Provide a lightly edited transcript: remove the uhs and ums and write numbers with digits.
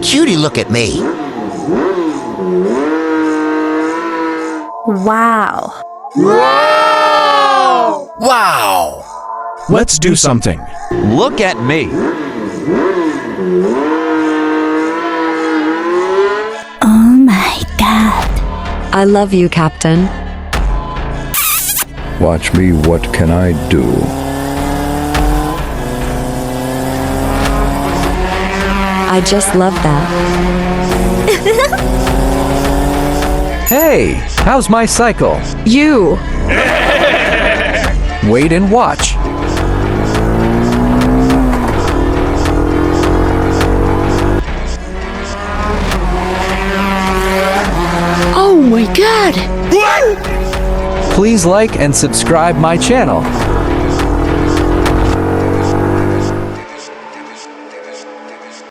cutie look at me. Wow. Wow! Let's do something. Look at me. Oh my God. I love you, Captain. Watch me, what can I do? I just love that. Hey, how's my cycle? You! Wait and watch. Oh my God. Please like and subscribe my channel.